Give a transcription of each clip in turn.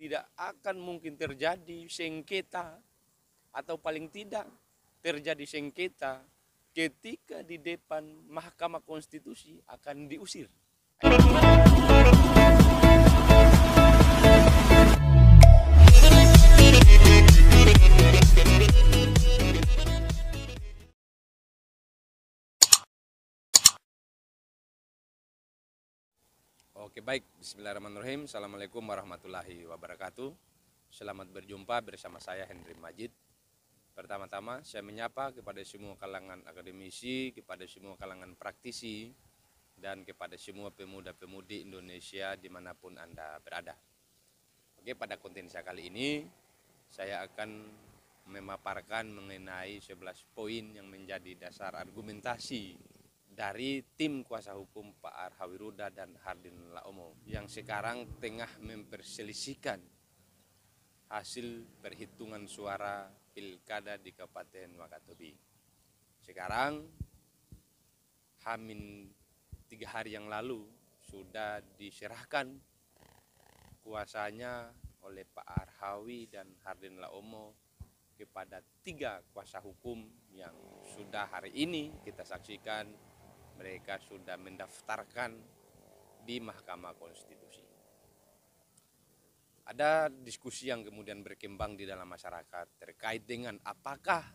tidak akan mungkin terjadi sengketa atau paling tidak terjadi sengketa ketika di depan Mahkamah Konstitusi akan diusir. Oke, baik, bismillahirrahmanirrahim. Assalamualaikum warahmatullahi wabarakatuh. Selamat berjumpa bersama saya Henry Majid. Pertama-tama saya menyapa kepada semua kalangan akademisi, kepada semua kalangan praktisi, dan kepada semua pemuda-pemudi Indonesia dimanapun Anda berada. Oke, pada konten saya kali ini saya akan memaparkan mengenai 11 poin yang menjadi dasar argumentasi dari tim kuasa hukum Pak Arhawi Ruda dan Hardin Laomo yang sekarang tengah memperselisihkan hasil perhitungan suara pilkada di Kabupaten Wakatobi. Sekarang Hamin 3 hari yang lalu sudah diserahkan kuasanya oleh Pak Arhawi dan Hardin Laomo kepada 3 kuasa hukum yang sudah hari ini kita saksikan mereka sudah mendaftarkan di Mahkamah Konstitusi. Ada diskusi yang kemudian berkembang di dalam masyarakat terkait dengan apakah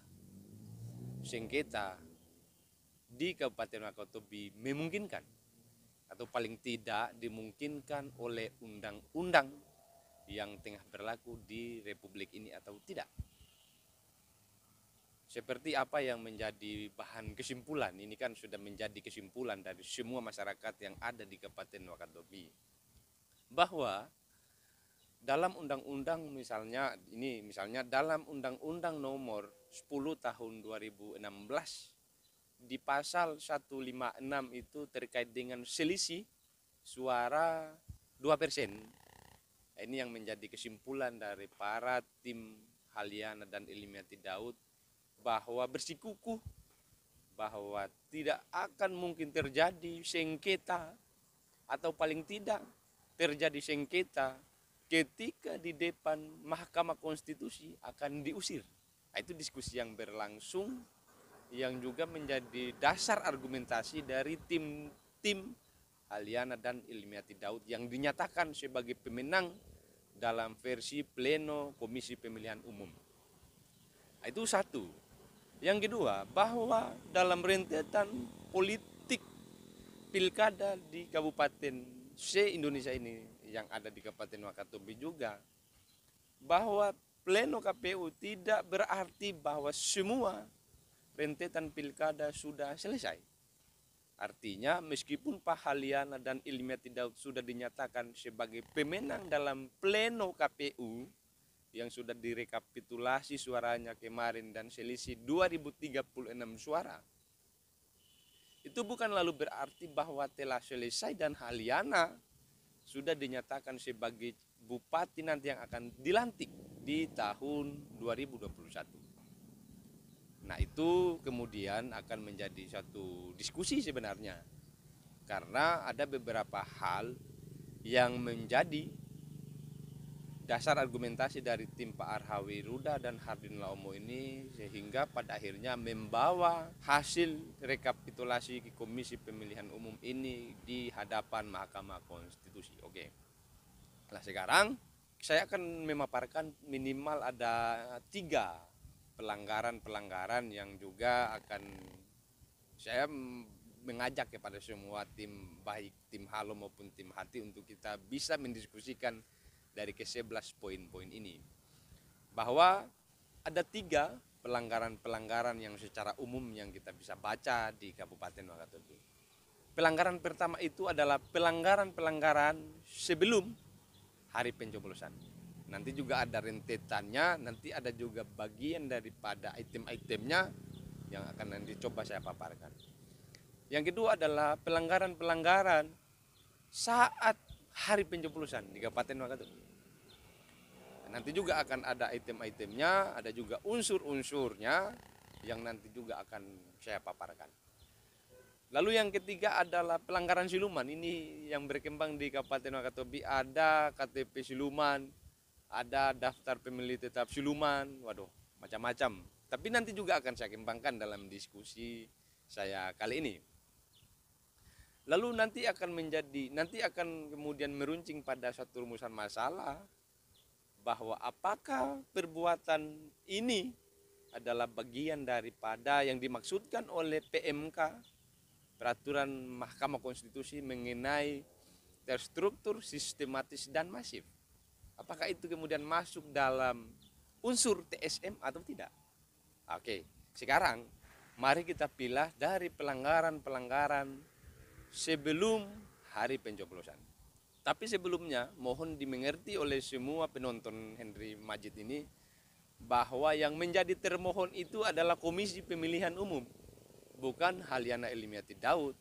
sengketa di Kabupaten Wakatobi memungkinkan atau paling tidak dimungkinkan oleh undang-undang yang tengah berlaku di Republik ini atau tidak. Seperti apa yang menjadi bahan kesimpulan, ini kan sudah menjadi kesimpulan dari semua masyarakat yang ada di Kabupaten Wakatobi, bahwa dalam undang-undang misalnya dalam Undang-Undang Nomor 10 Tahun 2016 di pasal 156 itu terkait dengan selisih suara 2%. Ini yang menjadi kesimpulan dari para tim Haliana dan Ilmiati Daud, bahwa bersikukuh bahwa tidak akan mungkin terjadi sengketa atau paling tidak terjadi sengketa ketika di depan Mahkamah Konstitusi akan diusir. Itu diskusi yang berlangsung yang juga menjadi dasar argumentasi dari tim Haliana dan Ilmiati Daud yang dinyatakan sebagai pemenang dalam versi pleno Komisi Pemilihan Umum. Itu satu. Yang kedua, bahwa dalam rentetan politik pilkada di Kabupaten se-Indonesia ini yang ada di Kabupaten Wakatobi juga, bahwa pleno KPU tidak berarti bahwa semua rentetan pilkada sudah selesai. Artinya meskipun Pak Haliana dan Ilmiati Daud sudah dinyatakan sebagai pemenang dalam pleno KPU yang sudah direkapitulasi suaranya kemarin dan selisih 2036 suara, itu bukan lalu berarti bahwa telah selesai dan Haliana sudah dinyatakan sebagai bupati nanti yang akan dilantik di tahun 2021. Nah, itu kemudian akan menjadi satu diskusi sebenarnya, karena ada beberapa hal yang menjadi dasar argumentasi dari tim Pak Arhawi Ruda dan Hardin Laomo ini, sehingga pada akhirnya membawa hasil rekapitulasi Komisi Pemilihan Umum ini di hadapan Mahkamah Konstitusi. Oke. Nah, sekarang saya akan memaparkan minimal ada 3 pelanggaran-pelanggaran yang juga akan saya mengajak kepada semua tim, baik tim Halo maupun tim Hati, untuk kita bisa mendiskusikan dari ke-11 poin-poin ini, bahwa ada 3 pelanggaran-pelanggaran yang secara umum yang kita bisa baca di Kabupaten Wakatobi. Pelanggaran pertama itu adalah pelanggaran-pelanggaran sebelum hari pencoblosan. Nanti juga ada rentetannya, nanti ada juga bagian daripada item-itemnya yang akan nanti coba saya paparkan. Yang kedua adalah pelanggaran-pelanggaran saat hari pencoblosan di Kabupaten Wakatobi. Nanti juga akan ada item-itemnya, ada juga unsur-unsurnya yang nanti juga akan saya paparkan. Lalu yang ketiga adalah pelanggaran siluman. Ini yang berkembang di Kabupaten Wakatobi, ada KTP siluman ada daftar pemilih tetap siluman, waduh, macam-macam. Tapi nanti juga akan saya kembangkan dalam diskusi saya kali ini. Lalu nanti akan kemudian meruncing pada satu rumusan masalah bahwa apakah perbuatan ini adalah bagian daripada yang dimaksudkan oleh PMK, peraturan Mahkamah Konstitusi mengenai terstruktur, sistematis dan masif. Apakah itu kemudian masuk dalam unsur TSM atau tidak? Oke, sekarang mari kita pilih dari pelanggaran-pelanggaran sebelum hari pencoblosan. Tapi sebelumnya mohon dimengerti oleh semua penonton Henry Majid ini bahwa yang menjadi termohon itu adalah Komisi Pemilihan Umum, bukan Haliana Elmiati Daud.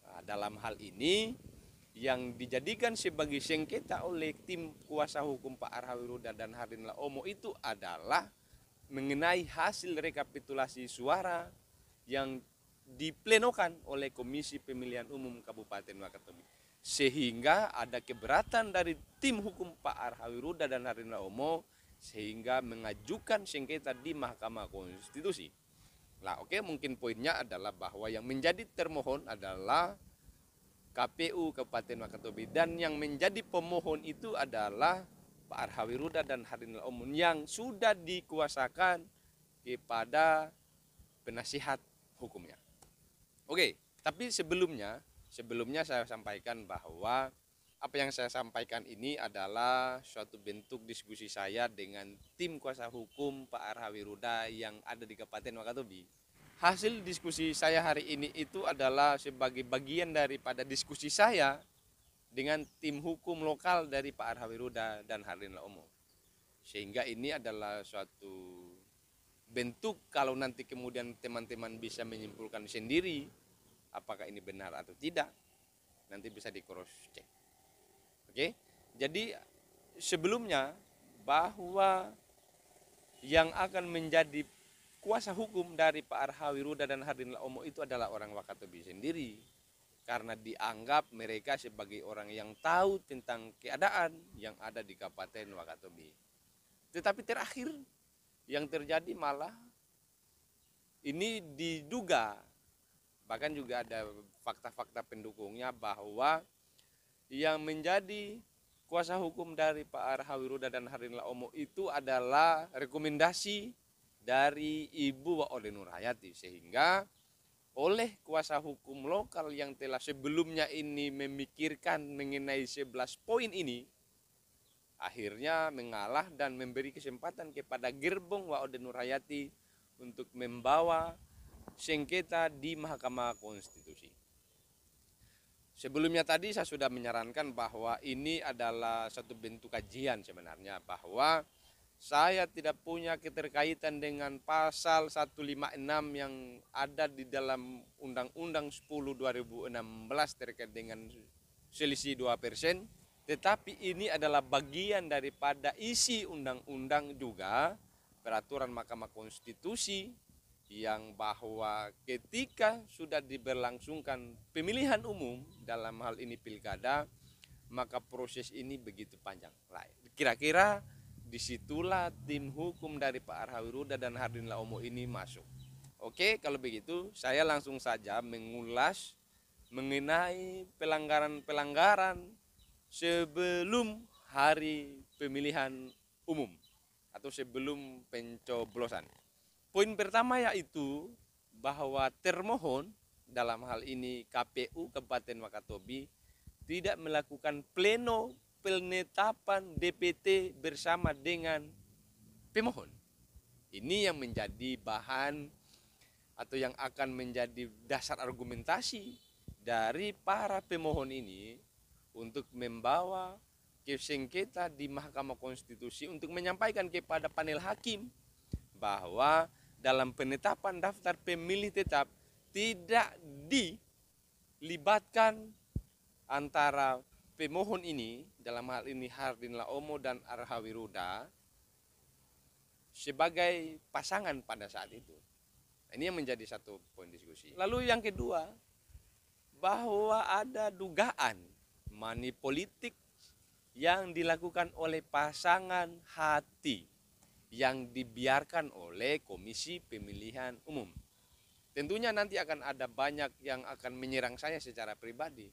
Nah, dalam hal ini yang dijadikan sebagai sengketa oleh tim kuasa hukum Pak Arhawiruda dan Hardin Laomo itu adalah mengenai hasil rekapitulasi suara yang diplenokan oleh Komisi Pemilihan Umum Kabupaten Wakatobi, sehingga ada keberatan dari tim hukum Pak Arhawiruda dan Hardin Laomo sehingga mengajukan sengketa di Mahkamah Konstitusi. Nah, oke, mungkin poinnya adalah bahwa yang menjadi termohon adalah KPU Kabupaten Wakatobi dan yang menjadi pemohon itu adalah Pak Arhawiruda dan Hardin Laomo yang sudah dikuasakan kepada penasihat hukumnya. Oke, tapi sebelumnya saya sampaikan bahwa apa yang saya sampaikan ini adalah suatu bentuk diskusi saya dengan tim kuasa hukum Pak Arhawiruda yang ada di Kabupaten Wakatobi. Hasil diskusi saya hari ini itu adalah sebagai bagian daripada diskusi saya dengan tim hukum lokal dari Pak Arhawiruda dan Hardin Laomo. Sehingga ini adalah suatu bentuk kalau nanti kemudian teman-teman bisa menyimpulkan sendiri apakah ini benar atau tidak, nanti bisa di cross check. Oke, jadi sebelumnya bahwa yang akan menjadi kuasa hukum dari Pak Arhawiruda dan Hardin Laomo itu adalah orang Wakatobi sendiri, karena dianggap mereka sebagai orang yang tahu tentang keadaan yang ada di Kabupaten Wakatobi. Tetapi terakhir yang terjadi malah ini diduga, bahkan juga ada fakta-fakta pendukungnya bahwa yang menjadi kuasa hukum dari Pak Arhawiruda dan Hardin Laomo itu adalah rekomendasi dari Ibu Waode Nurhayati, sehingga oleh kuasa hukum lokal yang telah sebelumnya ini memikirkan mengenai 11 poin ini, akhirnya mengalah dan memberi kesempatan kepada Gerbong Waode Nurhayati untuk membawa sengketa di Mahkamah Konstitusi. Sebelumnya tadi saya sudah menyarankan bahwa ini adalah satu bentuk kajian sebenarnya, bahwa saya tidak punya keterkaitan dengan pasal 156 yang ada di dalam Undang-Undang 10 2016 terkait dengan selisih 2%, tetapi ini adalah bagian daripada isi undang-undang juga peraturan Mahkamah Konstitusi yang bahwa ketika sudah diberlangsungkan pemilihan umum dalam hal ini pilkada, maka proses ini begitu panjang. Kira-kira disitulah tim hukum dari Pak Arhawiruda dan Hardin Laomo ini masuk. Oke, kalau begitu saya langsung saja mengulas mengenai pelanggaran-pelanggaran sebelum hari pemilihan umum atau sebelum pencoblosan. Poin pertama yaitu bahwa termohon dalam hal ini KPU Kabupaten Wakatobi tidak melakukan pleno penetapan DPT bersama dengan pemohon. Ini yang menjadi bahan atau yang akan menjadi dasar argumentasi dari para pemohon ini untuk membawa sengketa di Mahkamah Konstitusi untuk menyampaikan kepada panel hakim bahwa dalam penetapan daftar pemilih tetap tidak dilibatkan antara pemohon ini, dalam hal ini Hardin Laomo dan Arhawiruda, sebagai pasangan pada saat itu. Ini yang menjadi satu poin diskusi. Lalu yang kedua, bahwa ada dugaan money politik yang dilakukan oleh pasangan hati yang dibiarkan oleh Komisi Pemilihan Umum. Tentunya nanti akan ada banyak yang akan menyerang saya secara pribadi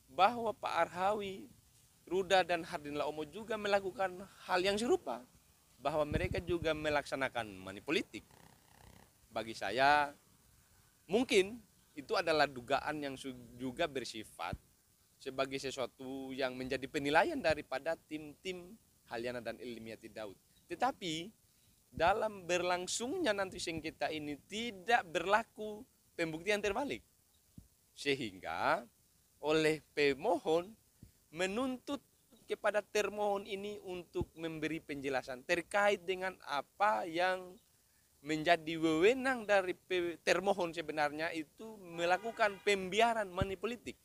bahwa Pak Arhawi, Ruda dan Hardin Laomo juga melakukan hal yang serupa, bahwa mereka juga melaksanakan money politik. Bagi saya mungkin itu adalah dugaan yang juga bersifat sebagai sesuatu yang menjadi penilaian daripada tim-tim Haliana dan Ilmiati Daud. Tetapi dalam berlangsungnya nanti sengketa ini tidak berlaku pembuktian terbalik. Sehingga oleh pemohon menuntut kepada termohon ini untuk memberi penjelasan terkait dengan apa yang menjadi wewenang dari termohon sebenarnya itu melakukan pembiaran money politik.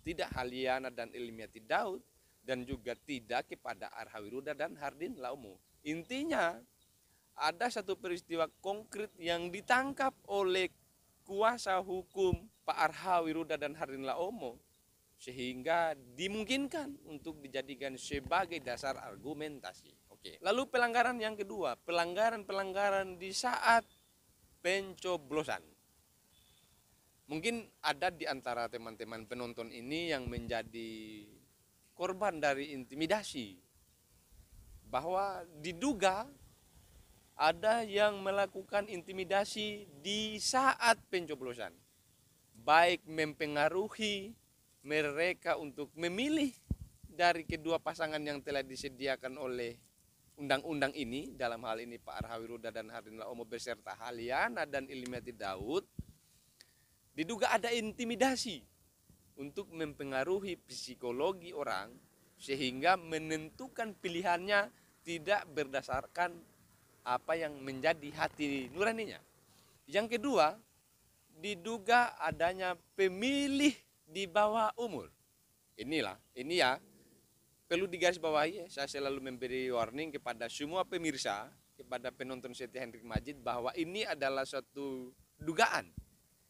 Tidak Haliana dan Ilmiati Daud dan juga tidak kepada Arhawi Ruda dan Hardin Laomo. Intinya ada satu peristiwa konkret yang ditangkap oleh kuasa hukum Pak Arhawi Ruda dan Hardin Laomo sehingga dimungkinkan untuk dijadikan sebagai dasar argumentasi. Oke. Lalu pelanggaran yang kedua, pelanggaran di saat pencoblosan. Mungkin ada di antara teman-teman penonton ini yang menjadi korban dari intimidasi, bahwa diduga ada yang melakukan intimidasi di saat pencoblosan, baik mempengaruhi mereka untuk memilih dari kedua pasangan yang telah disediakan oleh undang-undang ini, dalam hal ini Pak Arhawi Ruda dan Hardin Laomo beserta Haliana dan Ilmiati Daud. Diduga ada intimidasi untuk mempengaruhi psikologi orang sehingga menentukan pilihannya tidak berdasarkan apa yang menjadi hati nuraninya. Yang kedua, diduga adanya pemilih di bawah umur. Ini ya perlu digarisbawahi. Saya selalu memberi warning kepada semua pemirsa, kepada penonton setia Hendrik Majid, bahwa ini adalah suatu dugaan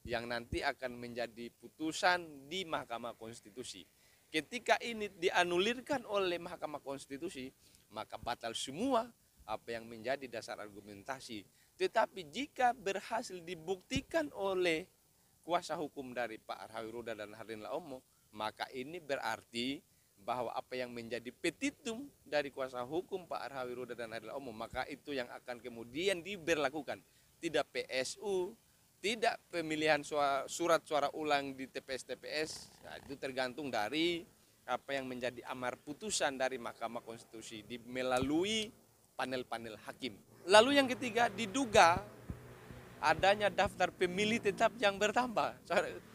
yang nanti akan menjadi putusan di Mahkamah Konstitusi. Ketika ini dianulirkan oleh Mahkamah Konstitusi, maka batal semua apa yang menjadi dasar argumentasi. Tetapi jika berhasil dibuktikan oleh kuasa hukum dari Pak Arhawi Ruda dan Hardin Laomo, maka ini berarti bahwa apa yang menjadi petitum dari kuasa hukum Pak Arhawi Ruda dan Hardin Laomo, maka itu yang akan kemudian diberlakukan. Tidak PSU, tidak pemilihan surat suara ulang di TPS-TPS, nah, itu tergantung dari apa yang menjadi amar putusan dari Mahkamah Konstitusi melalui panel-panel hakim. Lalu yang ketiga, diduga adanya daftar pemilih tetap yang bertambah.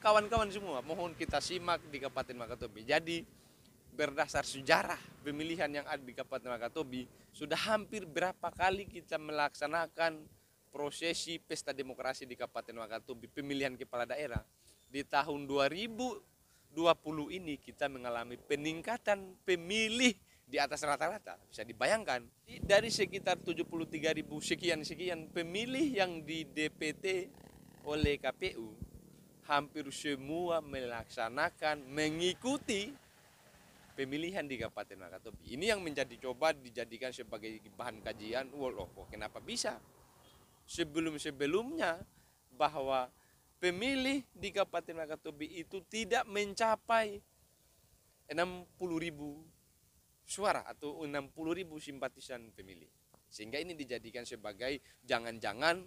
Kawan-kawan semua, mohon kita simak di Kabupaten Wakatobi. Jadi berdasar sejarah pemilihan yang ada di Kabupaten Wakatobi, sudah hampir berapa kali kita melaksanakan prosesi pesta demokrasi di Kabupaten Wakatobi, pemilihan kepala daerah. Di tahun 2020 ini kita mengalami peningkatan pemilih di atas rata-rata. Bisa dibayangkan, dari sekitar 73.000 sekian pemilih yang di DPT oleh KPU, hampir semua melaksanakan, mengikuti pemilihan di Kabupaten Wakatobi. Ini yang menjadi coba dijadikan sebagai bahan kajian. Loh, kenapa bisa? Sebelum-sebelumnya bahwa pemilih di Kabupaten Wakatobi itu tidak mencapai 60.000 suara atau 60.000 simpatisan pemilih. Sehingga ini dijadikan sebagai jangan-jangan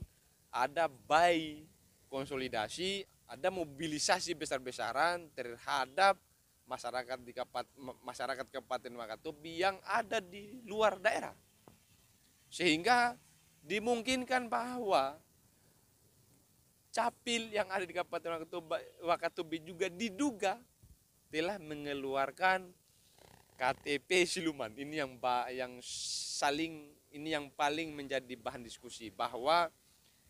ada buy konsolidasi, ada mobilisasi besar-besaran terhadap masyarakat Kabupaten Wakatobi yang ada di luar daerah. Sehingga dimungkinkan bahwa capil yang ada di Kabupaten Wakatobi juga diduga telah mengeluarkan KTP siluman. Ini yang paling menjadi bahan diskusi, bahwa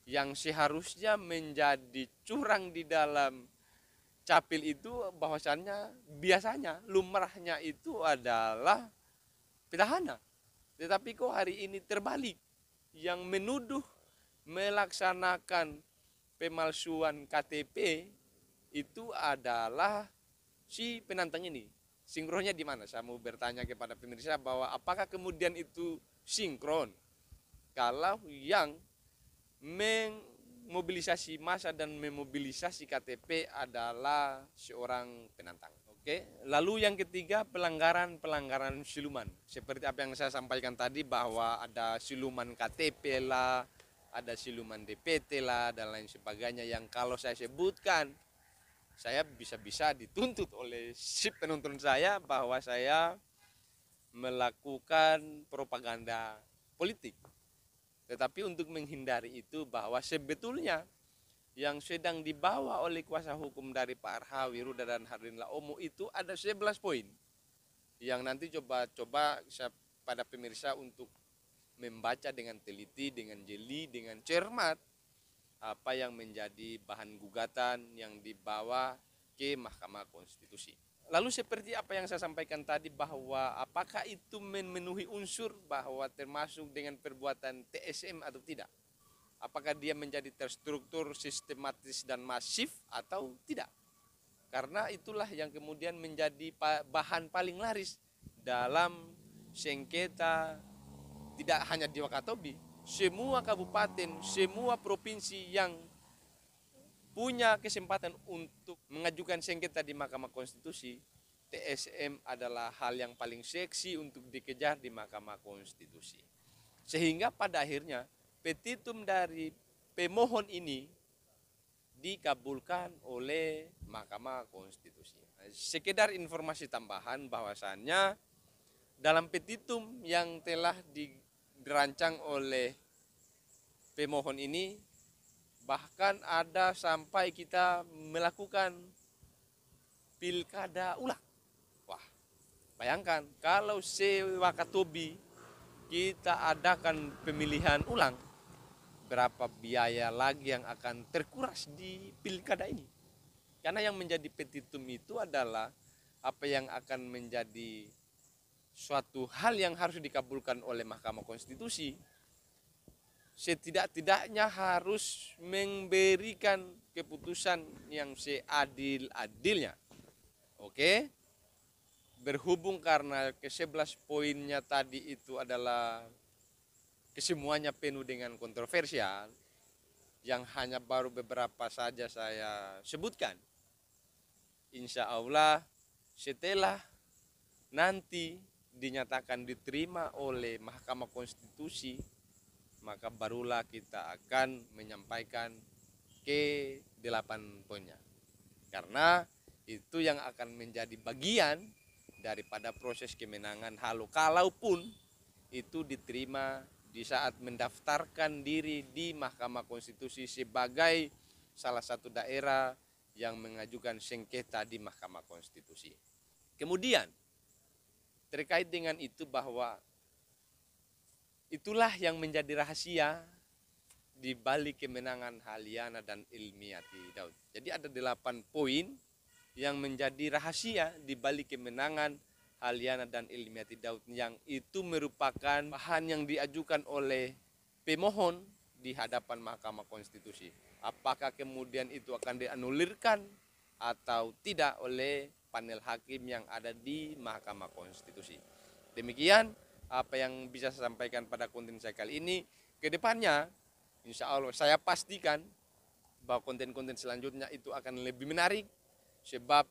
yang seharusnya menjadi curang di dalam capil itu bahwasannya biasanya lumrahnya itu adalah petahana. Tetapi kok hari ini terbalik, yang menuduh melaksanakan pemalsuan KTP itu adalah si penantang ini, Sinkronnya di mana? Saya mau bertanya kepada pemirsa bahwa apakah kemudian itu sinkron kalau yang memobilisasi massa dan memobilisasi KTP adalah seorang penantang. Oke. Lalu yang ketiga, pelanggaran siluman. Seperti apa yang saya sampaikan tadi bahwa ada siluman KTP lah, ada siluman DPT lah dan lain sebagainya yang kalau saya sebutkan saya bisa-bisa dituntut oleh si penonton saya bahwa saya melakukan propaganda politik. Tetapi untuk menghindari itu bahwa sebetulnya yang sedang dibawa oleh kuasa hukum dari Pak Arhawi, Ruda dan Hardin Laomo itu ada 11 poin. Yang nanti coba saya pada pemirsa untuk membaca dengan teliti, dengan jeli, dengan cermat apa yang menjadi bahan gugatan yang dibawa ke Mahkamah Konstitusi. Lalu seperti apa yang saya sampaikan tadi bahwa apakah itu memenuhi unsur bahwa termasuk dengan perbuatan TSM atau tidak? Apakah dia menjadi terstruktur, sistematis dan masif atau tidak? Karena itulah yang kemudian menjadi bahan paling laris dalam sengketa tidak hanya di Wakatobi, semua kabupaten, semua provinsi yang punya kesempatan untuk mengajukan sengketa di Mahkamah Konstitusi, TSM adalah hal yang paling seksi untuk dikejar di Mahkamah Konstitusi. Sehingga pada akhirnya petitum dari pemohon ini dikabulkan oleh Mahkamah Konstitusi. Sekedar informasi tambahan bahwasannya dalam petitum yang telah dirancang oleh pemohon ini bahkan ada sampai kita melakukan pilkada ulang. Wah, bayangkan kalau se-Wakatobi kita adakan pemilihan ulang, berapa biaya lagi yang akan terkuras di pilkada ini. Karena yang menjadi petitum itu adalah apa yang akan menjadi suatu hal yang harus dikabulkan oleh Mahkamah Konstitusi. Setidak-tidaknya harus memberikan keputusan yang seadil-adilnya. Oke, berhubung karena ke-11 poinnya tadi itu adalah kesemuanya penuh dengan kontroversial, yang hanya baru beberapa saja saya sebutkan. Insya Allah setelah nanti dinyatakan diterima oleh Mahkamah Konstitusi, maka barulah kita akan menyampaikan ke 8 poinnya. Karena itu yang akan menjadi bagian daripada proses kemenangan halu. Kalaupun itu diterima di saat mendaftarkan diri di Mahkamah Konstitusi sebagai salah satu daerah yang mengajukan sengketa di Mahkamah Konstitusi. Kemudian terkait dengan itu bahwa itulah yang menjadi rahasia di balik kemenangan Haliana dan Ilmiati Daud. Jadi ada 8 poin yang menjadi rahasia di balik kemenangan Haliana dan Ilmiati Daud, yang itu merupakan bahan yang diajukan oleh pemohon di hadapan Mahkamah Konstitusi. Apakah kemudian itu akan dianulirkan atau tidak oleh panel hakim yang ada di Mahkamah Konstitusi. Demikian apa yang bisa saya sampaikan pada konten saya kali ini. Kedepannya insya Allah saya pastikan bahwa konten-konten selanjutnya itu akan lebih menarik, sebab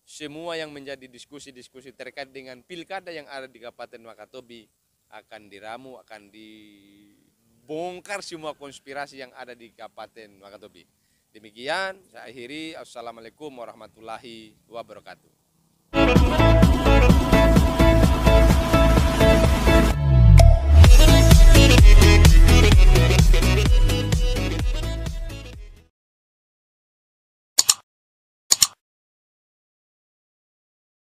semua yang menjadi diskusi-diskusi terkait dengan pilkada yang ada di Kabupaten Wakatobi akan diramu, akan dibongkar semua konspirasi yang ada di Kabupaten Wakatobi. Demikian saya akhiri. Assalamualaikum warahmatullahi wabarakatuh.